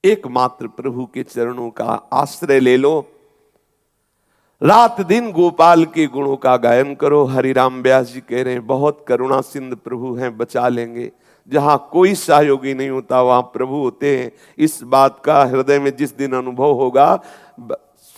एकमात्र प्रभु के चरणों का आश्रय ले लो। रात दिन गोपाल के गुणों का गायन करो। हरिराम व्यास जी कह रहे हैं बहुत करुणा सिंध प्रभु हैं, बचा लेंगे। जहां कोई सहयोगी नहीं होता वहां प्रभु होते हैं। इस बात का हृदय में जिस दिन अनुभव होगा,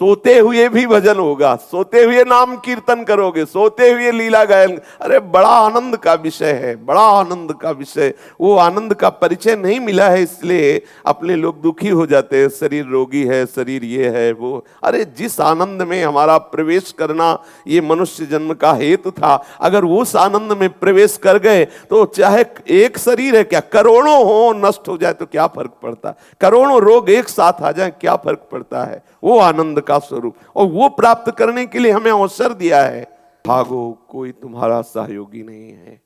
सोते हुए भी भजन होगा, सोते हुए नाम कीर्तन करोगे, सोते हुए लीला गायन। अरे बड़ा आनंद का विषय है, बड़ा आनंद का विषय। वो आनंद का परिचय नहीं मिला है, इसलिए अपने लोग दुखी हो जाते हैं। शरीर रोगी है, शरीर ये है वो। अरे जिस आनंद में हमारा प्रवेश करना ये मनुष्य जन्म का हेतु था, अगर उस आनंद में प्रवेश कर गए तो चाहे एक शरीर है क्या, करोड़ों हो नष्ट हो जाए तो क्या फर्क पड़ता है। करोड़ों रोग एक साथ आ जाए क्या फर्क पड़ता है। वो आनंद का स्वरूप, और वो प्राप्त करने के लिए हमें अवसर दिया है। भागो, कोई तुम्हारा सहयोगी नहीं है।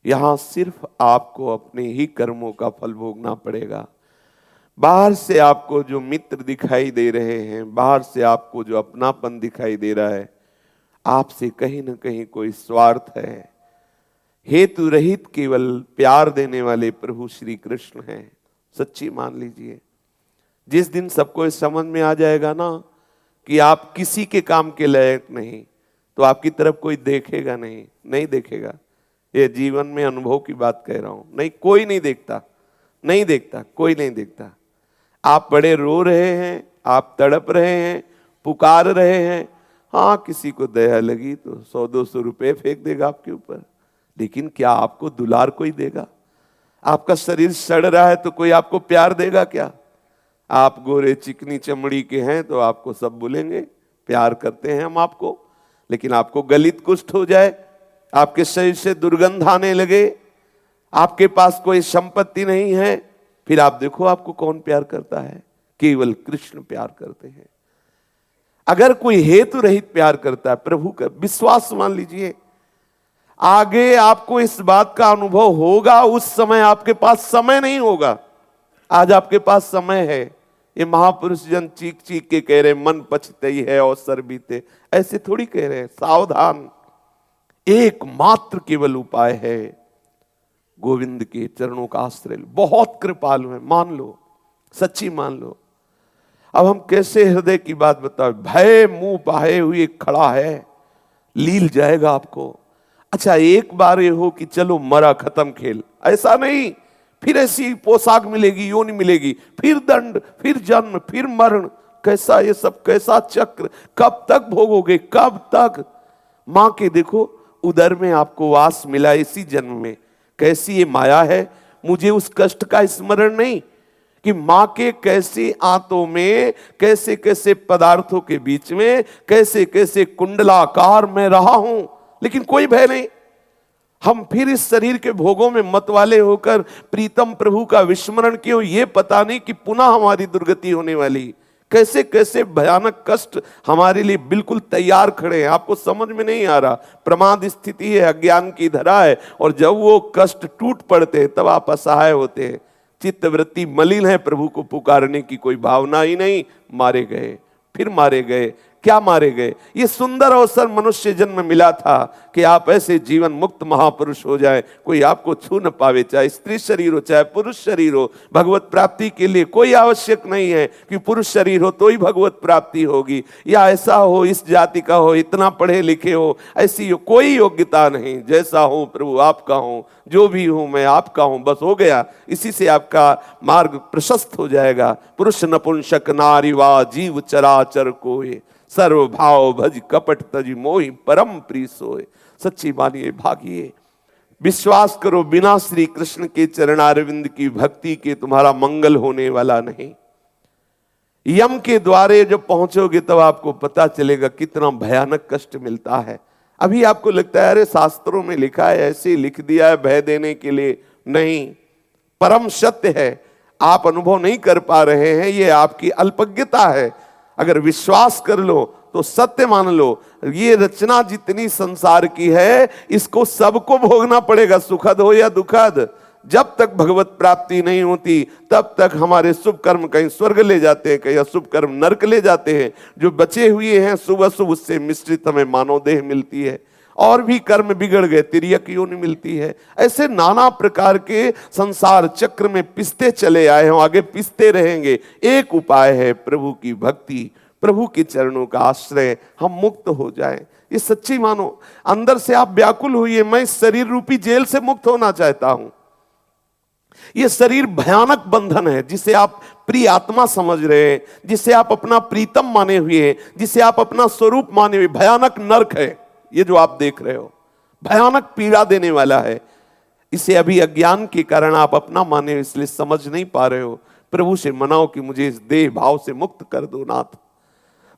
यहां सिर्फ आपको अपने ही कर्मों का फल भोगना पड़ेगा। बाहर से आपको जो मित्र दिखाई दे रहे हैं, बाहर से आपको जो अपनापन दिखाई दे रहा है, आपसे कहीं ना कहीं कोई स्वार्थ है। हेतु रहित केवल प्यार देने वाले प्रभु श्री कृष्ण हैं। सच्ची मान लीजिए, जिस दिन सबको इस समझ में आ जाएगा ना कि आप किसी के काम के लायक नहीं, तो आपकी तरफ कोई देखेगा नहीं, नहीं देखेगा। ये जीवन में अनुभव की बात कह रहा हूं। नहीं, कोई नहीं देखता, नहीं देखता, कोई नहीं देखता। आप बड़े रो रहे हैं, आप तड़प रहे हैं, पुकार रहे हैं, हाँ किसी को दया लगी तो 100-200 रुपए फेंक देगा आपके ऊपर, लेकिन क्या आपको दुलार कोई देगा? आपका शरीर सड़ रहा है तो कोई आपको प्यार देगा क्या? आप गोरे चिकनी चमड़ी के हैं तो आपको सब बोलेंगे प्यार करते हैं हम आपको, लेकिन आपको गलित कुष्ठ हो जाए, आपके शरीर से दुर्गंध आने लगे, आपके पास कोई संपत्ति नहीं है, फिर आप देखो आपको कौन प्यार करता है? केवल कृष्ण प्यार करते हैं। अगर कोई हेतु रहित प्यार करता है प्रभु का, विश्वास मान लीजिए आगे आपको इस बात का अनुभव होगा। उस समय आपके पास समय नहीं होगा, आज आपके पास समय है। ये महापुरुष जन चीख चीख के कह रहे मन पछतई है अवसर बीते, ऐसे थोड़ी कह रहे हैं। सावधान, एकमात्र केवल उपाय है गोविंद के चरणों का आश्रय लो। बहुत कृपालु है, मान लो, सच्ची मान लो। अब हम कैसे हृदय की बात बताओ। भय मुंह बाहे हुए खड़ा है, लील जाएगा आपको। अच्छा एक बार ये हो कि चलो मरा खत्म खेल, ऐसा नहीं। फिर ऐसी पोशाक मिलेगी, योनि मिलेगी, फिर दंड, फिर जन्म, फिर मरण। कैसा ये सब, कैसा चक्र, कब तक भोगोगे, कब तक? मां के देखो उदर में आपको वास मिला इसी जन्म में, कैसी ये माया है। मुझे उस कष्ट का स्मरण नहीं कि मां के कैसी आंतों में, कैसे कैसे पदार्थों के बीच में, कैसे कैसे कुंडलाकार में रहा हूं, लेकिन कोई भय नहीं। हम फिर इस शरीर के भोगों में मत वाले होकर प्रीतम प्रभु का विस्मरण क्यों, ये पता नहीं कि पुनः हमारी दुर्गति होने वाली। कैसे कैसे भयानक कष्ट हमारे लिए बिल्कुल तैयार खड़े हैं, आपको समझ में नहीं आ रहा। प्रमाद स्थिति है, अज्ञान की धरा है, और जब वो कष्ट टूट पड़ते हैं तब आप असहाय होते हैं। चित्तवृत्ति मलिन है, प्रभु को पुकारने की कोई भावना ही नहीं। मारे गए, फिर मारे गए। क्या मारे गए? ये सुंदर अवसर मनुष्य जन्म मिला था कि आप ऐसे जीवन मुक्त महापुरुष हो जाए, कोई आपको छू न पावे, चाहे स्त्री शरीर हो चाहे पुरुष शरीर हो। भगवत प्राप्ति के लिए कोई आवश्यक नहीं है कि पुरुष शरीर हो तो ही भगवत प्राप्ति होगी, या ऐसा हो, इस जाति का हो, इतना पढ़े लिखे हो, ऐसी कोई योग्यता नहीं। जैसा हूं प्रभु आपका हूं, जो भी हूं मैं आपका हूं, बस हो गया। इसी से आपका मार्ग प्रशस्त हो जाएगा। पुरुष नपुंसक नारी वा जीव चराचर कोय, सर्व भाव भज कपट तज मोहि परम प्रिय सोए। सच्ची मानिए, भागिए, विश्वास करो, बिना श्री कृष्ण के चरणारविंद की भक्ति के तुम्हारा मंगल होने वाला नहीं। यम के द्वारे जब पहुंचोगे तब आपको पता चलेगा कितना भयानक कष्ट मिलता है। अभी आपको लगता है अरे शास्त्रों में लिखा है, ऐसे लिख दिया है भय देने के लिए। नहीं, परम सत्य है, आप अनुभव नहीं कर पा रहे हैं, ये आपकी अल्पज्ञता है। अगर विश्वास कर लो तो सत्य मान लो, ये रचना जितनी संसार की है इसको सबको भोगना पड़ेगा, सुखद हो या दुखद। जब तक भगवत प्राप्ति नहीं होती तब तक हमारे शुभ कर्म कहीं स्वर्ग ले जाते हैं, कहीं अशुभ कर्म नरक ले जाते हैं। जो बचे हुए हैं शुभ अशुभ उससे मिश्रित हमें मानव देह मिलती है, और भी कर्म बिगड़ गए, तिर्यक योनि मिलती है। ऐसे नाना प्रकार के संसार चक्र में पिसते चले आए हैं, आगे पिसते रहेंगे। एक उपाय है प्रभु की भक्ति, प्रभु के चरणों का आश्रय, हम मुक्त हो जाएं। ये सच्ची मानो, अंदर से आप व्याकुल हुई, मैं इस शरीर रूपी जेल से मुक्त होना चाहता हूं। ये शरीर भयानक बंधन है, जिसे आप प्रिय आत्मा समझ रहे हैं, जिसे आप अपना प्रीतम माने हुए हैं, जिसे आप अपना स्वरूप माने हुए, भयानक नरक है ये जो आप देख रहे हो, भयानक पीड़ा देने वाला है। इसे अभी अज्ञान के कारण आप अपना माने हो, इसलिए समझ नहीं पा रहे हो। प्रभु से मनाओ कि मुझे इस देह भाव से मुक्त कर दो नाथ,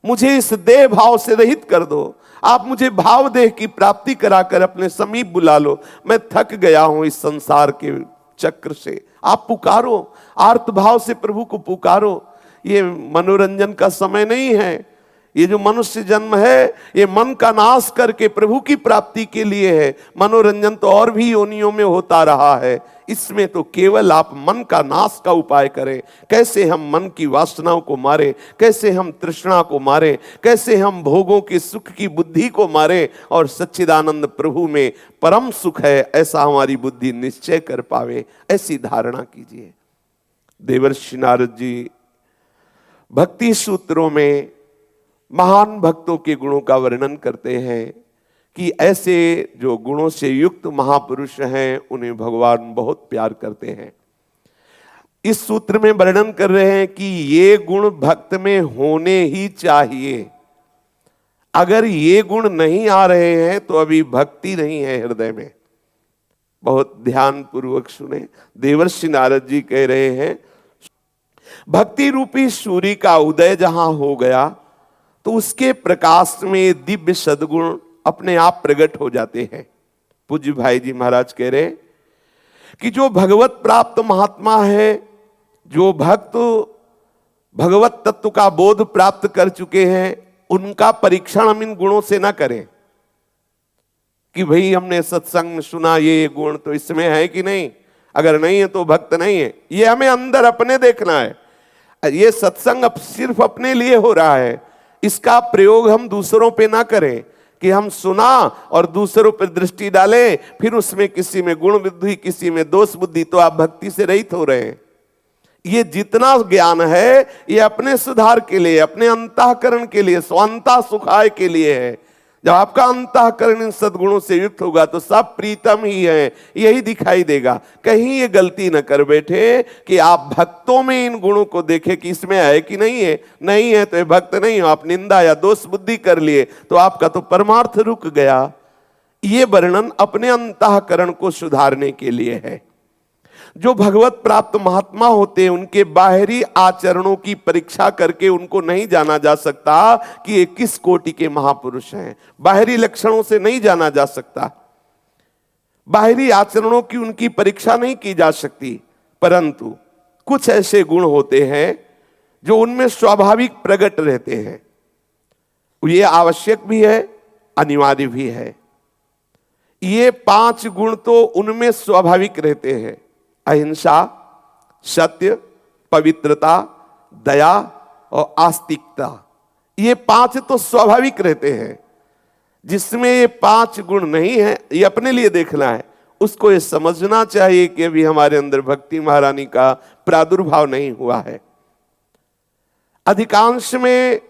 मुझे इस देह भाव से रहित कर दो। आप मुझे भाव देह की प्राप्ति कराकर अपने समीप बुला लो। मैं थक गया हूं इस संसार के चक्र से। आप पुकारो, आर्त भाव से प्रभु को पुकारो। ये मनोरंजन का समय नहीं है। ये जो मनुष्य जन्म है ये मन का नाश करके प्रभु की प्राप्ति के लिए है। मनोरंजन तो और भी योनियों में होता रहा है, इसमें तो केवल आप मन का नाश का उपाय करें। कैसे हम मन की वासनाओं को मारे, कैसे हम तृष्णा को मारे, कैसे हम भोगों के सुख की बुद्धि को मारे और सच्चिदानंद प्रभु में परम सुख है ऐसा हमारी बुद्धि निश्चय कर पावे, ऐसी धारणा कीजिए। देवर्षि नारद जी भक्ति सूत्रों में महान भक्तों के गुणों का वर्णन करते हैं कि ऐसे जो गुणों से युक्त महापुरुष हैं उन्हें भगवान बहुत प्यार करते हैं। इस सूत्र में वर्णन कर रहे हैं कि ये गुण भक्त में होने ही चाहिए। अगर ये गुण नहीं आ रहे हैं तो अभी भक्ति नहीं है हृदय में। बहुत ध्यान पूर्वक सुने। देवर्षि नारद जी कह रहे हैं, भक्ति रूपी सूर्य का उदय जहां हो गया तो उसके प्रकाश में दिव्य सद्गुण अपने आप प्रकट हो जाते हैं। पूज्य भाई जी महाराज कह रहे कि जो भगवत प्राप्त महात्मा है, जो भक्त भगवत तत्व का बोध प्राप्त कर चुके हैं, उनका परीक्षण हम इन गुणों से ना करें कि भाई हमने सत्संग सुना, ये गुण तो इसमें है कि नहीं, अगर नहीं है तो भक्त नहीं है। ये हमें अंदर अपने देखना है। ये सत्संग अब सिर्फ अपने लिए हो रहा है, इसका प्रयोग हम दूसरों पे ना करें कि हम सुना और दूसरों पर दृष्टि डालें, फिर उसमें किसी में गुण बुद्धि, किसी में दोष बुद्धि, तो आप भक्ति से रहित हो रहे हैं। ये जितना ज्ञान है ये अपने सुधार के लिए, अपने अंतःकरण के लिए, स्वांता सुखाय के लिए है। जब आपका अंतःकरण इन सद्गुणों से युक्त होगा तो सब प्रीतम ही है, यही दिखाई देगा। कहीं ये गलती न कर बैठे कि आप भक्तों में इन गुणों को देखें कि इसमें है कि नहीं है। नहीं है तो ये भक्त नहीं हो। आप निंदा या दोष बुद्धि कर लिए तो आपका तो परमार्थ रुक गया। ये वर्णन अपने अंतःकरण को सुधारने के लिए है। जो भगवत प्राप्त महात्मा होते हैं उनके बाहरी आचरणों की परीक्षा करके उनको नहीं जाना जा सकता कि ये किस कोटि के महापुरुष हैं। बाहरी लक्षणों से नहीं जाना जा सकता, बाहरी आचरणों की उनकी परीक्षा नहीं की जा सकती, परंतु कुछ ऐसे गुण होते हैं जो उनमें स्वाभाविक प्रकट रहते हैं। ये आवश्यक भी है, अनिवार्य भी है। ये 5 गुण तो उनमें स्वाभाविक रहते हैं। अहिंसा, सत्य, पवित्रता, दया और आस्तिकता, ये 5 तो स्वाभाविक रहते हैं। जिसमें ये 5 गुण नहीं है, ये अपने लिए देखना है, उसको ये समझना चाहिए कि अभी हमारे अंदर भक्ति महारानी का प्रादुर्भाव नहीं हुआ है। अधिकांश में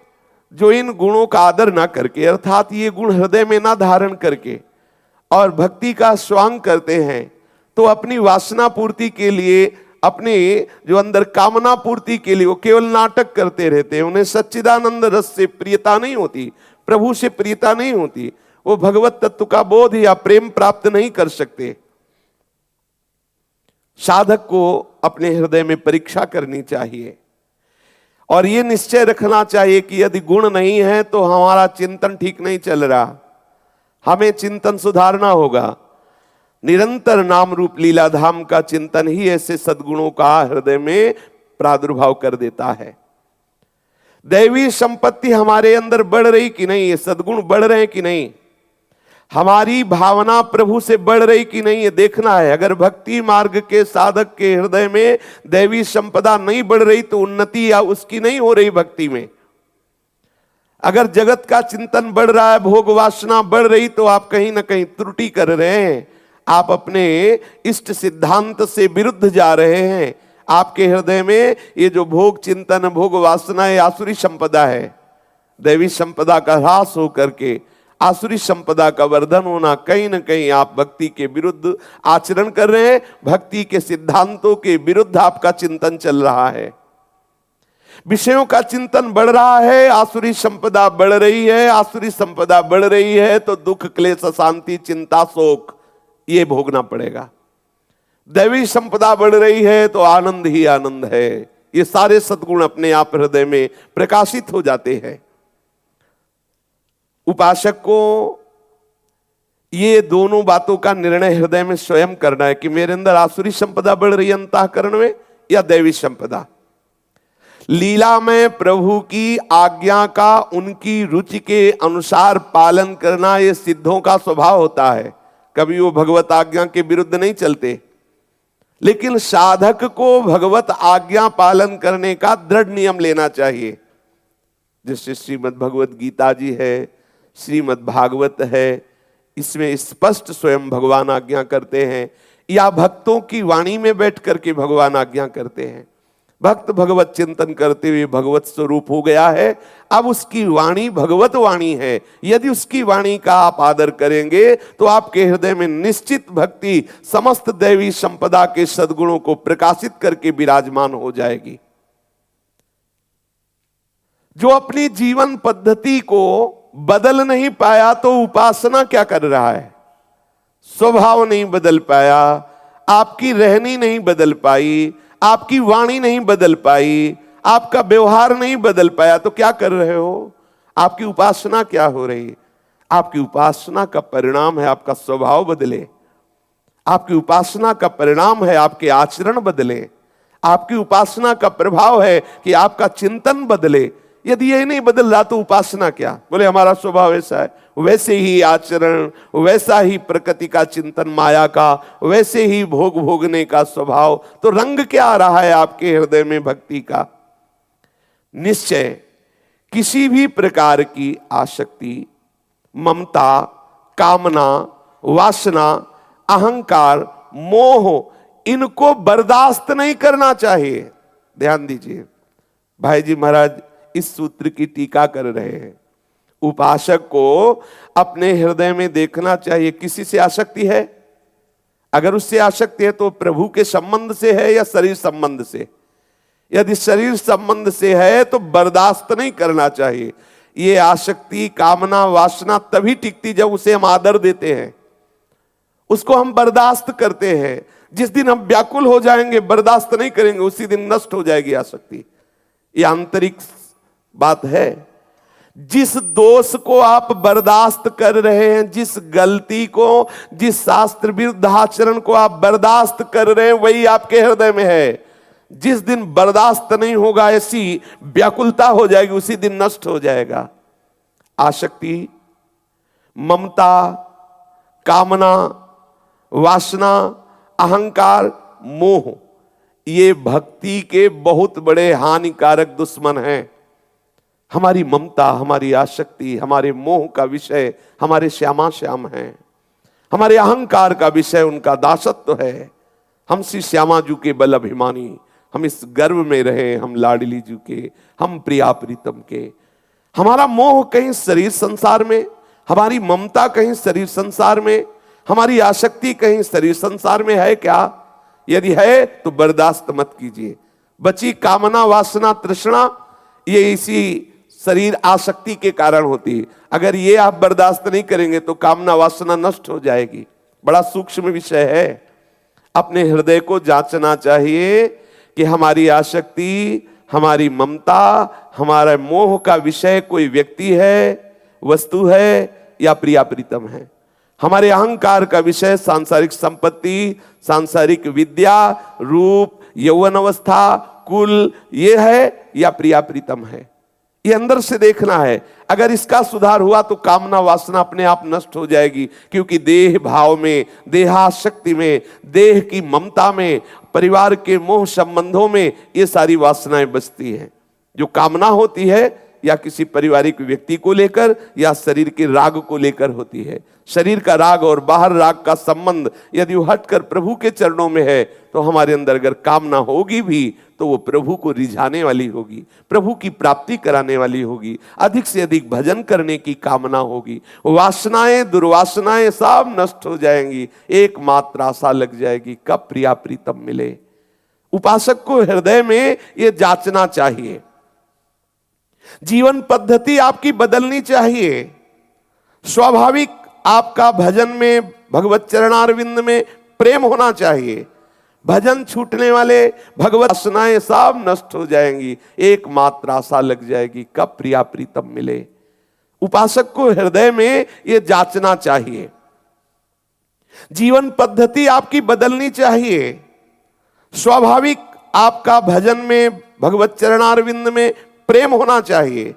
जो इन गुणों का आदर ना करके, अर्थात ये गुण हृदय में ना धारण करके और भक्ति का स्वांग करते हैं, तो अपनी वासना पूर्ति के लिए, अपने जो अंदर कामना पूर्ति के लिए वो केवल नाटक करते रहते हैं। उन्हें सच्चिदानंद रस से प्रियता नहीं होती, प्रभु से प्रियता नहीं होती। वो भगवत तत्व का बोध या प्रेम प्राप्त नहीं कर सकते। साधक को अपने हृदय में परीक्षा करनी चाहिए और ये निश्चय रखना चाहिए कि यदि गुण नहीं है तो हमारा चिंतन ठीक नहीं चल रहा, हमें चिंतन सुधारना होगा। निरंतर नाम रूप लीला धाम का चिंतन ही ऐसे सद्गुणों का हृदय में प्रादुर्भाव कर देता है। दैवी संपत्ति हमारे अंदर बढ़ रही कि नहीं, ये सद्गुण बढ़ रहे हैं कि नहीं, हमारी भावना प्रभु से बढ़ रही कि नहीं, ये देखना है। अगर भक्ति मार्ग के साधक के हृदय में दैवी संपदा नहीं बढ़ रही तो उन्नति या उसकी नहीं हो रही भक्ति में। अगर जगत का चिंतन बढ़ रहा है, भोग वासना बढ़ रही, तो आप कहीं ना कहीं त्रुटि कर रहे हैं। आप अपने इष्ट सिद्धांत से विरुद्ध जा रहे हैं। आपके हृदय में ये जो भोग चिंतन, भोग वासना, ये आसुरी संपदा है। दैवी संपदा का ह्रास होकर के आसुरी संपदा का वर्धन होना, कहीं ना कहीं आप भक्ति के विरुद्ध आचरण कर रहे हैं। भक्ति के सिद्धांतों के विरुद्ध आपका चिंतन चल रहा है। विषयों का चिंतन बढ़ रहा है, आसुरी संपदा बढ़ रही है। आसुरी संपदा बढ़ रही है तो दुख, क्लेश, अशांति, चिंता, शोक ये भोगना पड़ेगा। दैवी संपदा बढ़ रही है तो आनंद ही आनंद है। ये सारे सद्गुण अपने आप हृदय में प्रकाशित हो जाते हैं। उपासक को ये दोनों बातों का निर्णय हृदय में स्वयं करना है कि मेरे अंदर आसुरी संपदा बढ़ रही है अंतःकरण में या दैवी संपदा। लीला में प्रभु की आज्ञा का उनकी रुचि के अनुसार पालन करना ये सिद्धों का स्वभाव होता है। कभी वो भगवत आज्ञा के विरुद्ध नहीं चलते, लेकिन साधक को भगवत आज्ञा पालन करने का दृढ़ नियम लेना चाहिए। जैसे श्रीमद् भगवत गीता जी है, श्रीमद् भागवत है, इसमें स्पष्ट स्वयं भगवान आज्ञा करते हैं, या भक्तों की वाणी में बैठ करके भगवान आज्ञा करते हैं। भक्त भगवत चिंतन करते हुए भगवत स्वरूप हो गया है, अब उसकी वाणी भगवत वाणी है। यदि उसकी वाणी का आप आदर करेंगे तो आपके हृदय में निश्चित भक्ति समस्त दैवी संपदा के सद्गुणों को प्रकाशित करके विराजमान हो जाएगी। जो अपनी जीवन पद्धति को बदल नहीं पाया तो उपासना क्या कर रहा है? स्वभाव नहीं बदल पाया, आपकी रहनी नहीं बदल पाई, आपकी वाणी नहीं बदल पाई, आपका व्यवहार नहीं बदल पाया, तो क्या कर रहे हो? आपकी उपासना क्या हो रही? आपकी उपासना का परिणाम है आपका स्वभाव बदले। आपकी उपासना का परिणाम है आपके आचरण बदले। आपकी उपासना का प्रभाव है कि आपका चिंतन बदले। यदि ये नहीं बदल रहा तो उपासना क्या? बोले हमारा स्वभाव ऐसा है, वैसे ही आचरण, वैसा ही प्रकृति का चिंतन, माया का, वैसे ही भोग भोगने का स्वभाव, तो रंग क्या आ रहा है आपके हृदय में भक्ति का? निश्चय किसी भी प्रकार की आसक्ति, ममता, कामना, वासना, अहंकार, मोह, इनको बर्दाश्त नहीं करना चाहिए। ध्यान दीजिए, भाई जी महाराज इस सूत्र की टीका कर रहे हैं। उपासक को अपने हृदय में देखना चाहिए किसी से आसक्ति है। अगर उससे आसक्ति है तो प्रभु के संबंध से है या शरीर संबंध से? यदि शरीर संबंध से है तो बर्दाश्त नहीं करना चाहिए। ये आसक्ति, कामना, वासना तभी टिकती जब उसे हम आदर देते हैं, उसको हम बर्दाश्त करते हैं। जिस दिन हम व्याकुल हो जाएंगे, बर्दाश्त नहीं करेंगे, उसी दिन नष्ट हो जाएगी आसक्ति। ये आंतरिक बात है। जिस दोष को आप बर्दाश्त कर रहे हैं, जिस गलती को, जिस शास्त्र विरुद्ध आचरण को आप बर्दाश्त कर रहे हैं, वही आपके हृदय में है। जिस दिन बर्दाश्त नहीं होगा, ऐसी व्याकुलता हो जाएगी, उसी दिन नष्ट हो जाएगा। आसक्ति, ममता, कामना, वासना, अहंकार, मोह, ये भक्ति के बहुत बड़े हानिकारक दुश्मन हैं। हमारी ममता, हमारी आसक्ति, हमारे मोह का विषय हमारे श्यामा श्याम हैं। हमारे अहंकार का विषय उनका दासत्व है। हम श्री श्यामा जू के बल अभिमानी, हम इस गर्व में रहे, हम लाडली जू के, हम प्रिया प्रीतम के। हमारा मोह कहीं शरीर संसार में, हमारी ममता कहीं शरीर संसार में, हमारी आसक्ति कहीं शरीर संसार में है क्या? यदि है तो बर्दाश्त मत कीजिए। बची कामना, वासना, तृष्णा, ये इसी शरीर आसक्ति के कारण होती है। अगर ये आप बर्दाश्त नहीं करेंगे तो कामना, वासना नष्ट हो जाएगी। बड़ा सूक्ष्म विषय है। अपने हृदय को जांचना चाहिए कि हमारी आसक्ति, हमारी ममता, हमारा मोह का विषय कोई व्यक्ति है, वस्तु है या प्रिया प्रीतम है। हमारे अहंकार का विषय सांसारिक संपत्ति, सांसारिक विद्या, रूप, यौवन अवस्था, कुल, ये है या प्रिया प्रीतम है? ये अंदर से देखना है। अगर इसका सुधार हुआ तो कामना, वासना अपने आप नष्ट हो जाएगी। क्योंकि देह भाव में, देहाशक्ति में, देह की ममता में, परिवार के मोह संबंधों में ये सारी वासनाएं बसती हैं। जो कामना होती है या किसी पारिवारिक व्यक्ति को लेकर या शरीर के राग को लेकर होती है। शरीर का राग और बाहर राग का संबंध यदि वो हटकर प्रभु के चरणों में है तो हमारे अंदर अगर कामना होगी भी तो वो प्रभु को रिझाने वाली होगी, प्रभु की प्राप्ति कराने वाली होगी, अधिक से अधिक भजन करने की कामना होगी। वासनाएं दुर्वासनाएं सब नष्ट हो जाएंगी, एकमात्र आशा लग जाएगी कब प्रिया प्रीतम मिले। उपासक को हृदय में ये जांचना चाहिए, जीवन पद्धति आपकी बदलनी चाहिए। स्वाभाविक आपका भजन में, भगवत चरणारविंद में प्रेम होना चाहिए। भजन छूटने वाले भगवत वासनाएं सब नष्ट हो जाएंगी, एकमात्र आशा लग जाएगी कब प्रिया प्रीतम मिले। उपासक को हृदय में यह जांचना चाहिए, जीवन पद्धति आपकी बदलनी चाहिए। स्वाभाविक आपका भजन में, भगवत चरणारविंद में प्रेम होना चाहिए।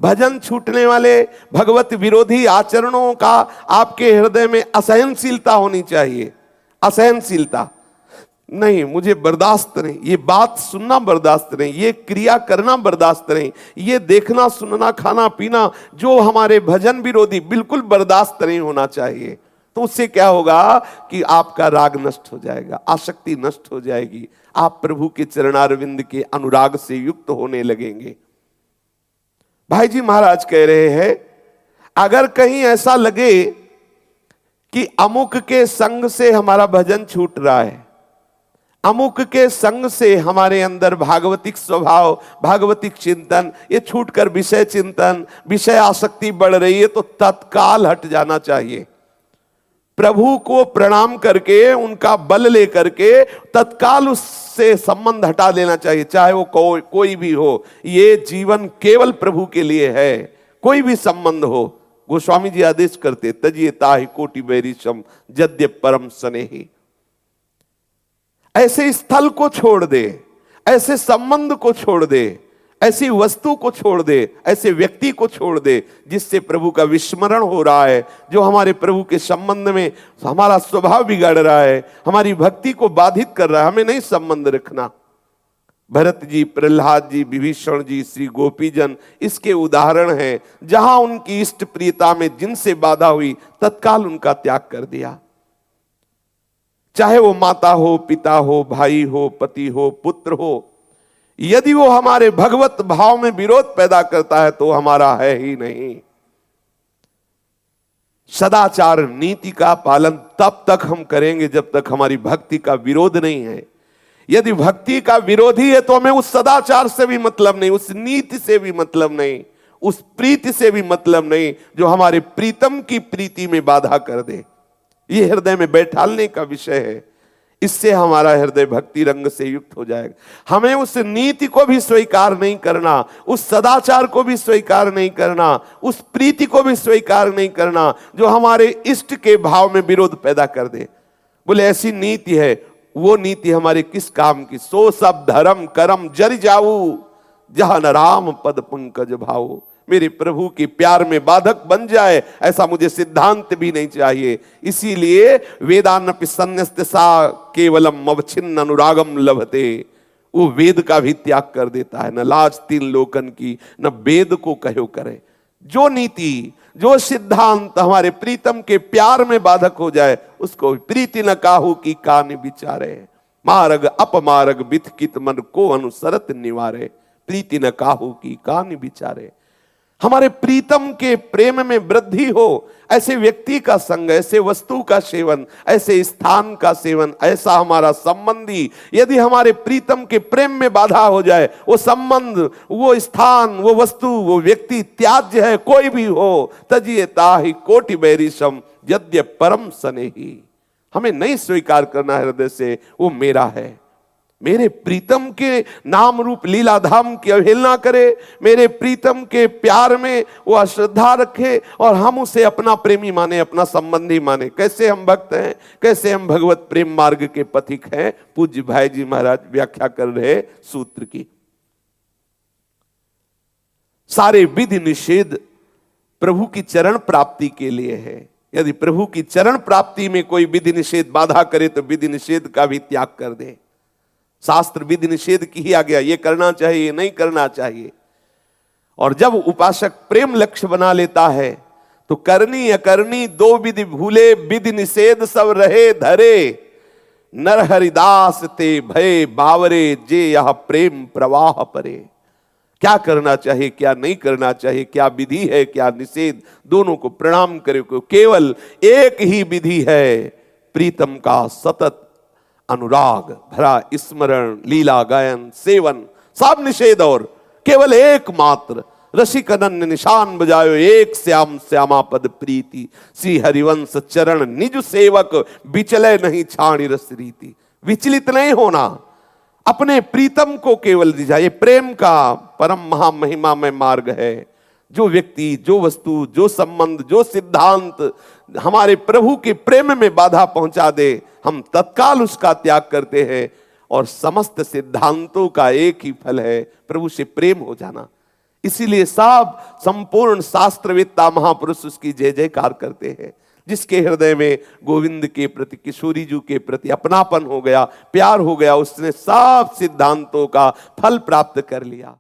भजन छूटने वाले भगवत विरोधी आचरणों का आपके हृदय में असहनशीलता होनी चाहिए। असहनशीलता नहीं, मुझे बर्दाश्त नहीं, ये बात सुनना बर्दाश्त नहीं, ये क्रिया करना बर्दाश्त नहीं, ये देखना सुनना खाना पीना जो हमारे भजन विरोधी बिल्कुल बर्दाश्त नहीं होना चाहिए। तो उससे क्या होगा कि आपका राग नष्ट हो जाएगा, आसक्ति नष्ट हो जाएगी, आप प्रभु के चरणारविंद के अनुराग से युक्त होने लगेंगे। भाई जी महाराज कह रहे हैं, अगर कहीं ऐसा लगे कि अमुक के संग से हमारा भजन छूट रहा है, अमुक के संग से हमारे अंदर भागवतिक स्वभाव, भागवतिक चिंतन ये छूटकर विषय चिंतन, विषय आसक्ति बढ़ रही है, तो तत्काल हट जाना चाहिए। प्रभु को प्रणाम करके, उनका बल लेकर के तत्काल उससे संबंध हटा लेना चाहिए, चाहे वो कोई भी हो। ये जीवन केवल प्रभु के लिए है, कोई भी संबंध हो। गोस्वामी जी आदेश करते, तजिए ताहि कोटि बैरिशम जद्य परम स्नेही। ऐसे स्थल को छोड़ दे, ऐसे संबंध को छोड़ दे, ऐसी वस्तु को छोड़ दे, ऐसे व्यक्ति को छोड़ दे जिससे प्रभु का विस्मरण हो रहा है, जो हमारे प्रभु के संबंध में हमारा स्वभाव बिगाड़ रहा है, हमारी भक्ति को बाधित कर रहा है। हमें नहीं संबंध रखना। भरत जी, प्रहलाद जी, विभीषण जी, श्री गोपीजन इसके उदाहरण हैं, जहां उनकी इष्ट प्रियता में जिनसे बाधा हुई तत्काल उनका त्याग कर दिया। चाहे वो माता हो, पिता हो, भाई हो, पति हो, पुत्र हो, यदि वो हमारे भगवत भाव में विरोध पैदा करता है तो हमारा है ही नहीं। सदाचार नीति का पालन तब तक हम करेंगे जब तक हमारी भक्ति का विरोध नहीं है। यदि भक्ति का विरोधी है तो हमें उस सदाचार से भी मतलब नहीं, उस नीति से भी मतलब नहीं, उस प्रीति से भी मतलब नहीं जो हमारे प्रीतम की प्रीति में बाधा कर दे। ये हृदय में बैठालने का विषय है, इससे हमारा हृदय भक्ति रंग से युक्त हो जाएगा। हमें उस नीति को भी स्वीकार नहीं करना, उस सदाचार को भी स्वीकार नहीं करना, उस प्रीति को भी स्वीकार नहीं करना जो हमारे इष्ट के भाव में विरोध पैदा कर दे। बोले ऐसी नीति है, वो नीति हमारे किस काम की? सो सब धर्म करम जर जाऊ, जहां न राम पद पंकज भाऊ। मेरे प्रभु के प्यार में बाधक बन जाए ऐसा मुझे सिद्धांत भी नहीं चाहिए। इसीलिए वेदानपि सन्यस्त सा केवलम अवच्छिन्न अनुरागम लभते, वो वेद का भी त्याग कर देता है। न लाज तीन लोकन की, न वेद को कहो करे। जो नीति, जो सिद्धांत हमारे प्रीतम के प्यार में बाधक हो जाए उसको प्रीति न काहू की कान विचारे। मार्ग अपमार्ग बिथकित मन को अनुसरत निवारे, प्रीति न काहू की कान विचारे। हमारे प्रीतम के प्रेम में वृद्धि हो, ऐसे व्यक्ति का संग, ऐसे वस्तु का सेवन, ऐसे स्थान का सेवन, ऐसा हमारा संबंधी यदि हमारे प्रीतम के प्रेम में बाधा हो जाए, वो संबंध, वो स्थान, वो वस्तु, वो व्यक्ति त्याज्य है, कोई भी हो, तजिए ताहि कोटि बैरिशम यद्य परम स्नेही। हमें नहीं स्वीकार करना हृदय से वो मेरा है। मेरे प्रीतम के नाम रूप लीला धाम की अवहेलना करे, मेरे प्रीतम के प्यार में वो अश्रद्धा रखे और हम उसे अपना प्रेमी माने, अपना संबंधी माने। कैसे हम भक्त हैं, कैसे हम भगवत प्रेम मार्ग के पथिक हैं। पूज्य भाई जी महाराज व्याख्या कर रहे सूत्र की। सारे विधि निषेध प्रभु की चरण प्राप्ति के लिए है। यदि प्रभु की चरण प्राप्ति में कोई विधि निषेध बाधा करे तो विधि निषेध का भी त्याग कर दे। शास्त्र विधि निषेध की ही आ गया, ये करना चाहिए, ये नहीं करना चाहिए। और जब उपासक प्रेम लक्ष्य बना लेता है तो करनी अकरनी दो विधि भूले, विधि निषेध सब रहे धरे, नर हरिदास ते भय बावरे, जे यह प्रेम प्रवाह परे। क्या करना चाहिए, क्या नहीं करना चाहिए, क्या विधि है, क्या निषेध, दोनों को प्रणाम करे। केवल एक ही विधि है, प्रीतम का सतत अनुराग भरा स्मरण, लीला गायन सेवन सब निषेध, और केवल एकमात्र रसिक अनन्य निशान बजायो, एक श्याम श्यामा पद प्रीति, श्री हरिवंश चरण निज सेवक, विचले नहीं छाणी रस रीति। विचलित नहीं होना, अपने प्रीतम को केवल दिया। ये प्रेम का परम महामहिमामय मार्ग है। जो व्यक्ति, जो वस्तु, जो संबंध, जो सिद्धांत हमारे प्रभु के प्रेम में बाधा पहुंचा दे, हम तत्काल उसका त्याग करते हैं। और समस्त सिद्धांतों का एक ही फल है, प्रभु से प्रेम हो जाना। इसीलिए सब संपूर्ण शास्त्रवेत्ता महापुरुष उसकी जय जयकार करते हैं। जिसके हृदय में गोविंद के प्रति, किशोरी जी के प्रति अपनापन हो गया, प्यार हो गया, उसने सब सिद्धांतों का फल प्राप्त कर लिया।